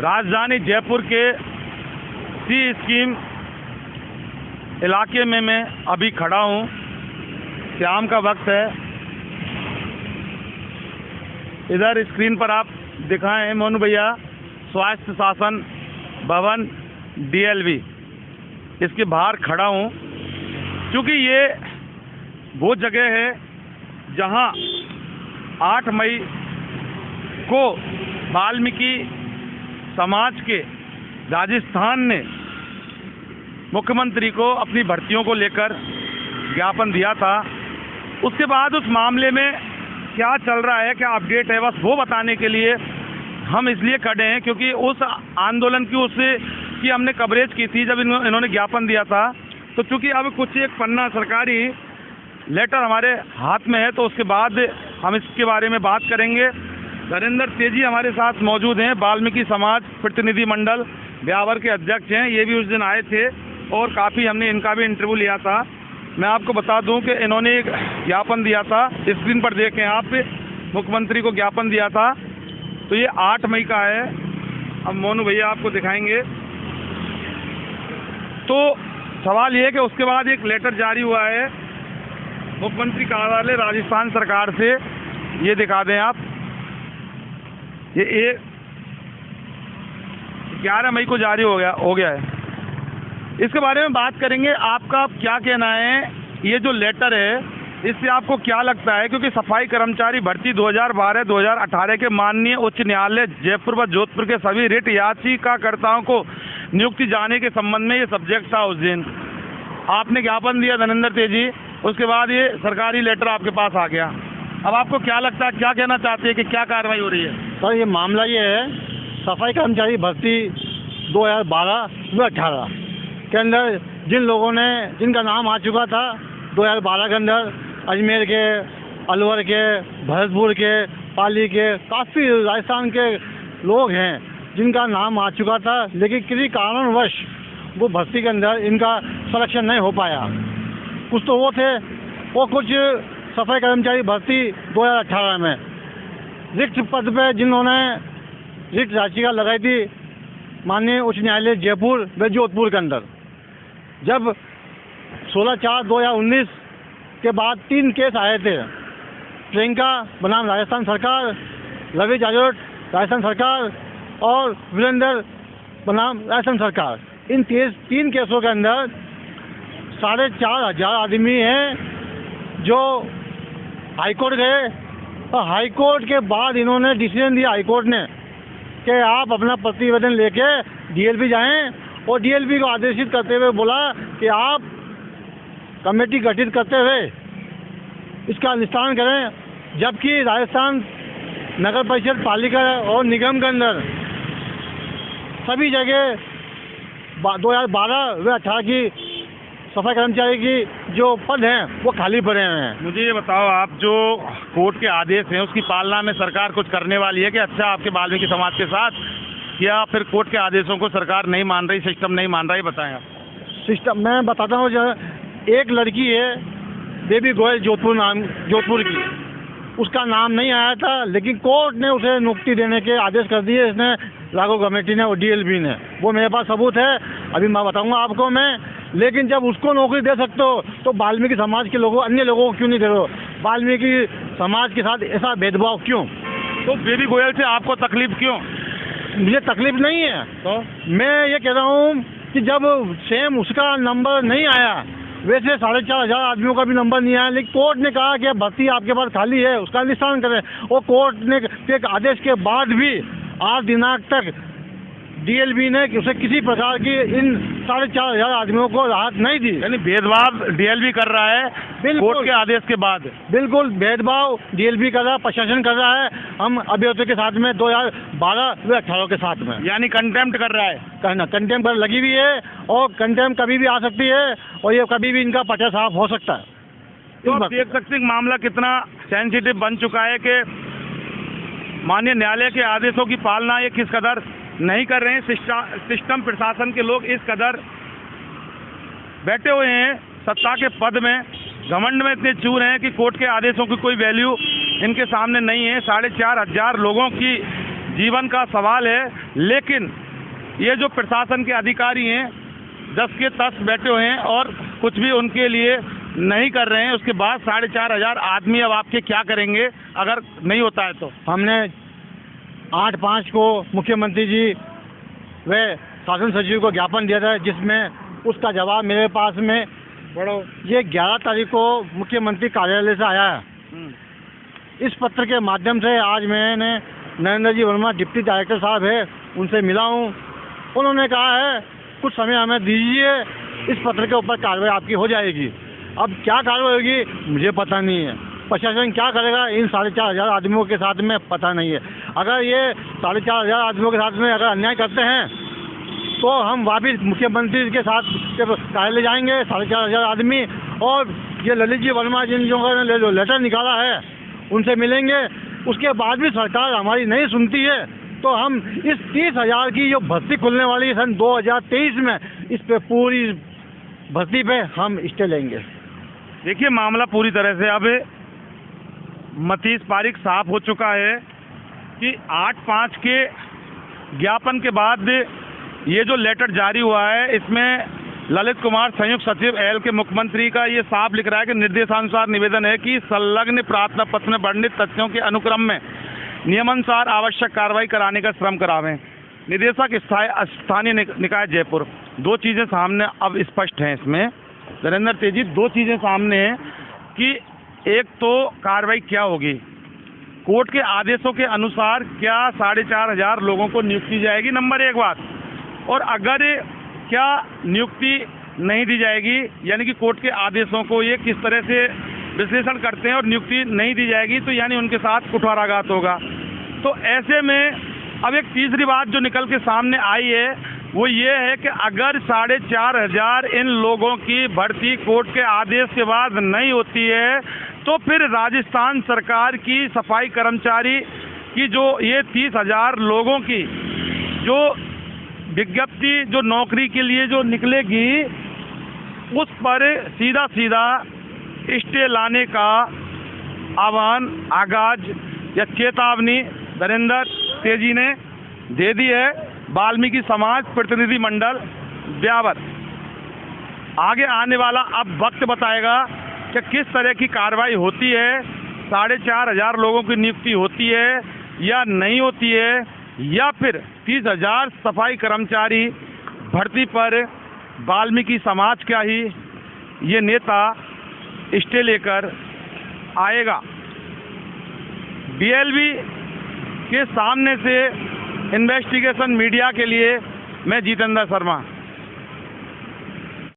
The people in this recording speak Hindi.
राजधानी जयपुर के सी स्कीम इलाके में मैं अभी खड़ा हूँ। शाम का वक्त है। इधर स्क्रीन पर आप दिखाएं मोनू भैया, स्वास्थ्य शासन भवन DLV, इसके बाहर खड़ा हूँ। क्योंकि ये वो जगह है जहाँ 8 मई को वाल्मीकि समाज के राजस्थान ने मुख्यमंत्री को अपनी भर्तियों को लेकर ज्ञापन दिया था। उसके बाद उस मामले में क्या चल रहा है, क्या अपडेट है, बस वो बताने के लिए हम इसलिए खड़े हैं क्योंकि उस आंदोलन की हमने कवरेज की थी जब इन्होंने ज्ञापन दिया था। तो चूंकि अब कुछ एक पन्ना सरकारी लेटर हमारे हाथ में है, तो उसके बाद हम इसके बारे में बात करेंगे। धनेंद्र तेजी हमारे साथ मौजूद हैं, वाल्मीकि समाज प्रतिनिधि मंडल ब्यावर के अध्यक्ष हैं। ये भी उस दिन आए थे और काफ़ी हमने इनका भी इंटरव्यू लिया था। मैं आपको बता दूं कि इन्होंने एक ज्ञापन दिया था, स्क्रीन पर देखें आप, मुख्यमंत्री को ज्ञापन दिया था। तो ये 8 मई का है। अब मोनू भैया आपको दिखाएंगे। तो सवाल ये कि उसके बाद एक लेटर जारी हुआ है मुख्यमंत्री कार्यालय राजस्थान सरकार से, ये दिखा दें आप। ये 11 मई को जारी हो गया है। इसके बारे में बात करेंगे। आपका क्या कहना है, ये जो लेटर है इससे आपको क्या लगता है? क्योंकि सफाई कर्मचारी भर्ती 2012-2018 के माननीय उच्च न्यायालय जयपुर व जोधपुर के सभी रिट याचिकाकर्ताओं को नियुक्ति जाने के संबंध में ये सब्जेक्ट था। उस दिन आपने ज्ञापन दिया धनेंद्र तेजी, उसके बाद ये सरकारी लेटर आपके पास आ गया। अब आपको क्या लगता है, क्या कहना चाहते हैं कि क्या कार्रवाई हो रही है? सर, ये मामला ये है, सफाई कर्मचारी भर्ती 2012-18 के अंदर जिनका नाम आ चुका था 2012 के अंदर, अजमेर के, अलवर के, भरतपुर के, पाली के, काफ़ी राजस्थान के लोग हैं जिनका नाम आ चुका था, लेकिन किसी कारणवश वो भर्ती के अंदर इनका सिलेक्शन नहीं हो पाया। कुछ तो वो थे, वो कुछ सफाई कर्मचारी भर्ती 2018 में रिक्त पद पे जिन्होंने रिट याचिका लगाई थी माननीय उच्च न्यायालय जयपुर व जोधपुर के अंदर, जब 16/4/2019 के बाद 3 केस आए थे। प्रियंका बनाम राजस्थान सरकार, रवि जाजोट राजस्थान सरकार और वीरेंद्र बनाम राजस्थान सरकार। इन 3 केसों के अंदर 4,500 आदमी हैं जो हाईकोर्ट गए, और हाईकोर्ट के बाद इन्होंने डिसीजन दिया हाईकोर्ट ने कि आप अपना प्रतिवेदन लेके DLV जाएं, और DLV को आदेशित करते हुए बोला कि आप कमेटी गठित करते हुए इसका निस्तारण करें। जबकि राजस्थान नगर परिषद, पालिका और निगम के अंदर सभी जगह 2012 व 18 की सफाई कर्मचारी की जो पद हैं वो खाली पड़े हैं। मुझे ये बताओ, आप जो कोर्ट के आदेश हैं उसकी पालना में सरकार कुछ करने वाली है कि अच्छा आपके वाल्मीकि समाज के साथ, या फिर कोर्ट के आदेशों को सरकार नहीं मान रही, सिस्टम नहीं मान रहा? ये बताएं आप। सिस्टम मैं बताता हूँ। जो एक लड़की है बेबी गोयल, जोधपुर की, उसका नाम नहीं आया था, लेकिन कोर्ट ने उसे नियुक्ति देने के आदेश कर दिए, इसने लागू कमेटी ने और DLV ने। वो मेरे पास सबूत है, अभी मैं बताऊंगा आपको मैं। लेकिन जब उसको नौकरी दे सकते हो तो वाल्मीकि समाज के लोगों, अन्य लोगों को क्यों नहीं दे रहे हो? वाल्मीकि समाज के साथ ऐसा भेदभाव क्यों? तो बेबी गोयल से आपको तकलीफ क्यों? मुझे तकलीफ नहीं है, तो मैं ये कह रहा हूँ कि जब सेम उसका नंबर नहीं आया, वैसे 4,500 आदमियों का भी नंबर नहीं आया, लेकिन कोर्ट ने कहा कि भर्ती आपके पास खाली है, उसका निस्तारण करें। और कोर्ट ने के आदेश के बाद भी 8 दिनांक तक DLV ने उसे किसी प्रकार की इन 4,500 आदमियों को राहत नहीं दी। यानी भेदभाव DLV कर रहा है कोर्ट के आदेश के बाद? बिल्कुल भेदभाव DLV कर रहा है, प्रशासन कर रहा है, हम अभ्यर्थियों के साथ में 2012 व 18 के साथ में। यानी कंटेम्प्ट कर रहा है? कहना कंटेम्प्ट पर लगी हुई है, और कंटेम्प्ट कभी भी आ सकती है, और ये कभी भी इनका पटा साफ हो सकता है। तो आप देख सकते हैं मामला कितना सेंसिटिव बन चुका है कि माननीय न्यायालय के आदेशों की पालना ये किस कदर नहीं कर रहे हैं। सिस्टम प्रशासन के लोग इस कदर बैठे हुए हैं सत्ता के पद में, घमंड में इतने चूर हैं कि कोर्ट के आदेशों की कोई वैल्यू इनके सामने नहीं है। 4,500 लोगों की जीवन का सवाल है। लेकिन ये जो प्रशासन के अधिकारी हैं 10 के 10 बैठे हुए हैं और कुछ भी उनके लिए नहीं कर रहे हैं। उसके बाद 4,500 आदमी अब आपके क्या करेंगे अगर नहीं होता है तो? हमने 8/5 को मुख्यमंत्री जी व शासन सचिव को ज्ञापन दिया था, जिसमें उसका जवाब मेरे पास में ये 11 तारीख को मुख्यमंत्री कार्यालय से आया है। इस पत्र के माध्यम से आज मैंने नरेंद्र जी वर्मा डिप्टी डायरेक्टर साहब है उनसे मिला हूँ। उन्होंने कहा है कुछ समय हमें दीजिए, इस पत्र के ऊपर कार्रवाई आपकी हो जाएगी। अब क्या कार्रवाई होगी मुझे पता नहीं है, प्रशासन क्या करेगा इन 4,500 आदमियों के साथ में पता नहीं है। अगर ये 4,500 आदमियों के साथ में अगर अन्याय करते हैं तो हम वापिस मुख्यमंत्री के साथ कार्यालय जाएंगे, 4,500 आदमी, और ये ललित जी वर्मा जिन लोगों ने जो लेटर निकाला है उनसे मिलेंगे। उसके बाद भी सरकार हमारी नहीं सुनती है तो हम इस 30,000 की जो भर्ती खुलने वाली है सन 2023 में, इस पे पूरी भर्ती पे हम स्टे लेंगे। देखिए मामला पूरी तरह से अब मतीस पारिक साफ हो चुका है कि 8/5 के ज्ञापन के बाद ये जो लेटर जारी हुआ है इसमें ललित कुमार संयुक्त सचिव एल के मुख्यमंत्री का ये साफ लिख रहा है कि निर्देशानुसार निवेदन है कि संलग्न प्रार्थना पत्र में वर्णित तथ्यों के अनुक्रम में नियमानुसार आवश्यक कार्रवाई कराने का श्रम करावें। निदेशक स्थानीय निकाय जयपुर। 2 चीज़ें सामने अब स्पष्ट हैं इसमें धीरेन्द्र तेजी, 2 चीज़ें सामने हैं कि एक तो कार्रवाई क्या होगी, कोर्ट के आदेशों के अनुसार क्या 4,500 लोगों को नियुक्ति जाएगी, नंबर 1 बात। और अगर क्या नियुक्ति नहीं दी जाएगी, यानी कि कोर्ट के आदेशों को ये किस तरह से विश्लेषण करते हैं और नियुक्ति नहीं दी जाएगी तो यानी उनके साथ कुठाराघात होगा। तो ऐसे में अब एक तीसरी बात जो निकल के सामने आई है वो ये है कि अगर 4,500 इन लोगों की भर्ती कोर्ट के आदेश के बाद नहीं होती है तो फिर राजस्थान सरकार की सफाई कर्मचारी की जो ये 30,000 लोगों की जो विज्ञप्ति जो नौकरी के लिए जो निकलेगी उस पर सीधा स्टे लाने का आह्वान आगाज या चेतावनी धीरेन्द्र तेजी ने दे दी है। वाल्मीकि समाज प्रतिनिधि मंडल ब्यावर। आगे आने वाला अब वक्त बताएगा कि किस तरह की कार्रवाई होती है, 4,500 लोगों की नियुक्ति होती है या नहीं होती है, या फिर 30,000 सफाई कर्मचारी भर्ती पर वाल्मीकि समाज का ही ये नेता स्टे लेकर आएगा। BLV के सामने से इन्वेस्टिगेशन मीडिया के लिए मैं जितेंद्र शर्मा।